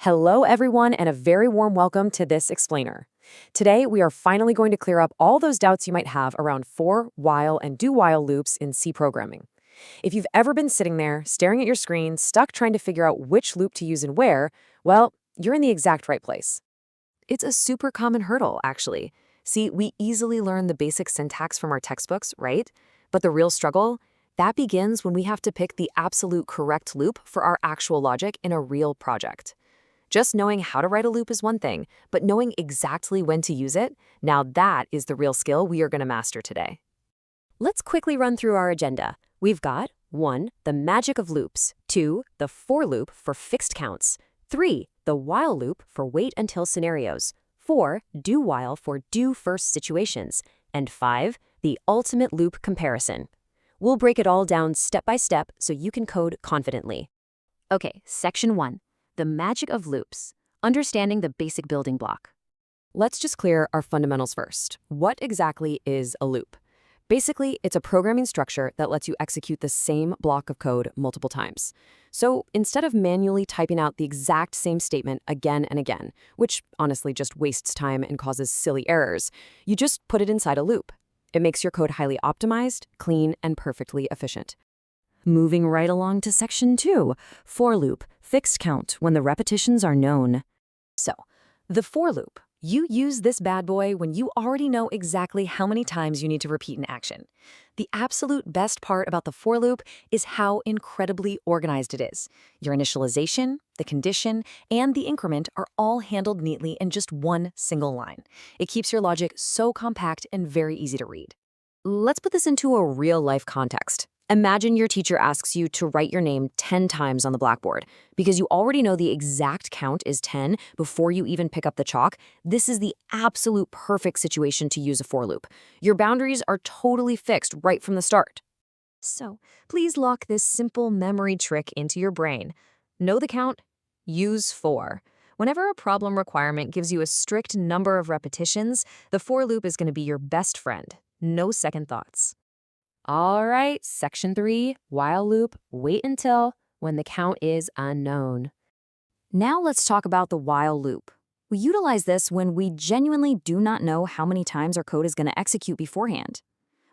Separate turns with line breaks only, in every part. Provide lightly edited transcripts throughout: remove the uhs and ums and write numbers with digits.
Hello, everyone, and a very warm welcome to this explainer. Today, we are finally going to clear up all those doubts you might have around for, while, and do while loops in C programming. If you've ever been sitting there, staring at your screen, stuck trying to figure out which loop to use and where, well, you're in the exact right place. It's a super common hurdle, actually. See, we easily learn the basic syntax from our textbooks, right? But the real struggle? That begins when we have to pick the absolute correct loop for our actual logic in a real project. Just knowing how to write a loop is one thing, but knowing exactly when to use it, now that is the real skill we are going to master today. Let's quickly run through our agenda. We've got 1. The magic of loops, 2. The for loop for fixed counts, 3. The while loop for wait until scenarios, 4. Do while for do first situations, and 5. The ultimate loop comparison. We'll break it all down step by step so you can code confidently. Okay, section 1. The magic of loops, understanding the basic building block. Let's just clear our fundamentals first. What exactly is a loop? Basically, it's a programming structure that lets you execute the same block of code multiple times. So instead of manually typing out the exact same statement again and again, which honestly just wastes time and causes silly errors, you just put it inside a loop. It makes your code highly optimized, clean, and perfectly efficient. Moving right along to section 2, for loop, fixed count when the repetitions are known. So, the for loop. You use this bad boy when you already know exactly how many times you need to repeat an action. The absolute best part about the for loop is how incredibly organized it is. Your initialization, the condition, and the increment are all handled neatly in just one single line. It keeps your logic so compact and very easy to read. Let's put this into a real-life context. Imagine your teacher asks you to write your name 10 times on the blackboard. Because you already know the exact count is 10 before you even pick up the chalk, this is the absolute perfect situation to use a for loop. Your boundaries are totally fixed right from the start. So, please lock this simple memory trick into your brain. Know the count, use for. Whenever a problem requirement gives you a strict number of repetitions, the for loop is going to be your best friend. No second thoughts. All right, section 3, while loop, wait until, when the count is unknown. Now let's talk about the while loop. We utilize this when we genuinely do not know how many times our code is going to execute beforehand.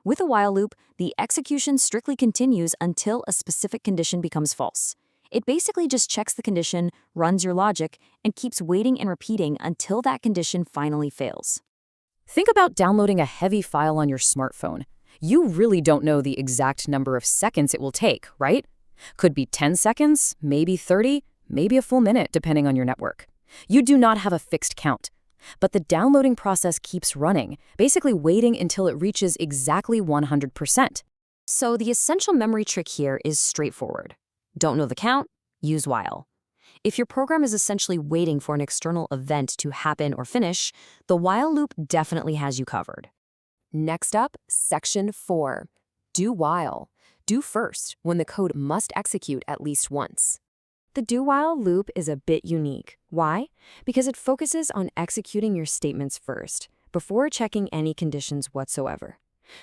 With a while loop, the execution strictly continues until a specific condition becomes false. It basically just checks the condition, runs your logic, and keeps waiting and repeating until that condition finally fails. Think about downloading a heavy file on your smartphone. You really don't know the exact number of seconds it will take, right? Could be 10 seconds, maybe 30, maybe a full minute, depending on your network. You do not have a fixed count. But the downloading process keeps running, basically waiting until it reaches exactly 100%. So the essential memory trick here is straightforward. Don't know the count? Use while. If your program is essentially waiting for an external event to happen or finish, the while loop definitely has you covered. Next up, section 4. Do while. Do first, when the code must execute at least once. The do while loop is a bit unique. Why? Because it focuses on executing your statements first, before checking any conditions whatsoever.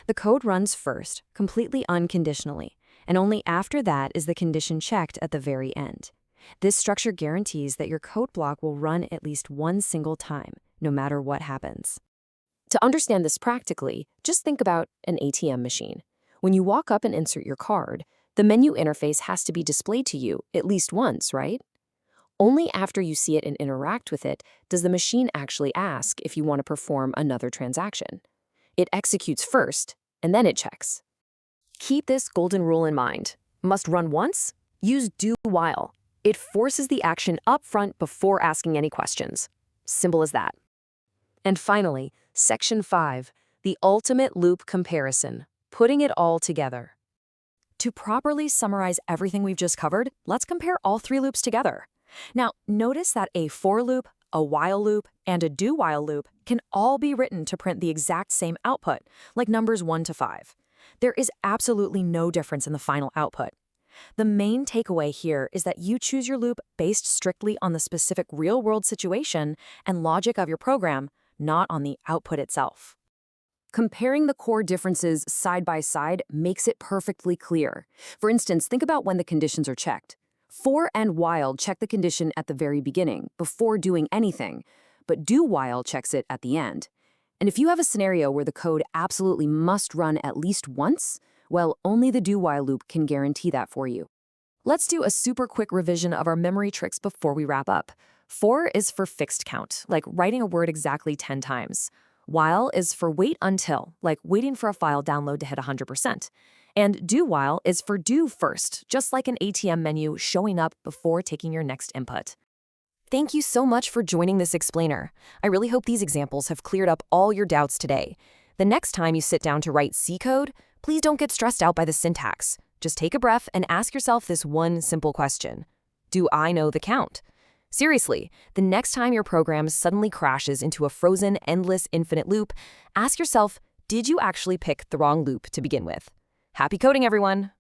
The code runs first, completely unconditionally, and only after that is the condition checked at the very end. This structure guarantees that your code block will run at least one single time, no matter what happens. To understand this practically, just think about an ATM machine. When you walk up and insert your card, the menu interface has to be displayed to you at least once, right? Only after you see it and interact with it does the machine actually ask if you want to perform another transaction. It executes first, and then it checks. Keep this golden rule in mind. Must run once? Use do while. It forces the action up front before asking any questions. Simple as that. And finally, section 5, the ultimate loop comparison, putting it all together. To properly summarize everything we've just covered, let's compare all 3 loops together. Now, notice that a for loop, a while loop, and a do while loop can all be written to print the exact same output, like numbers 1 to 5. There is absolutely no difference in the final output. The main takeaway here is that you choose your loop based strictly on the specific real-world situation and logic of your program, not on the output itself. Comparing the core differences side by side makes it perfectly clear. For instance, think about when the conditions are checked. For and while check the condition at the very beginning, before doing anything, but do while checks it at the end. And if you have a scenario where the code absolutely must run at least once, well, only the do while loop can guarantee that for you. Let's do a super quick revision of our memory tricks before we wrap up. For is for fixed count, like writing a word exactly 10 times. While is for wait until, like waiting for a file download to hit 100%. And do while is for do first, just like an ATM menu showing up before taking your next input. Thank you so much for joining this explainer. I really hope these examples have cleared up all your doubts today. The next time you sit down to write C code, please don't get stressed out by the syntax. Just take a breath and ask yourself this one simple question. Do I know the count? Seriously, the next time your program suddenly crashes into a frozen, endless, infinite loop, ask yourself, did you actually pick the wrong loop to begin with? Happy coding, everyone!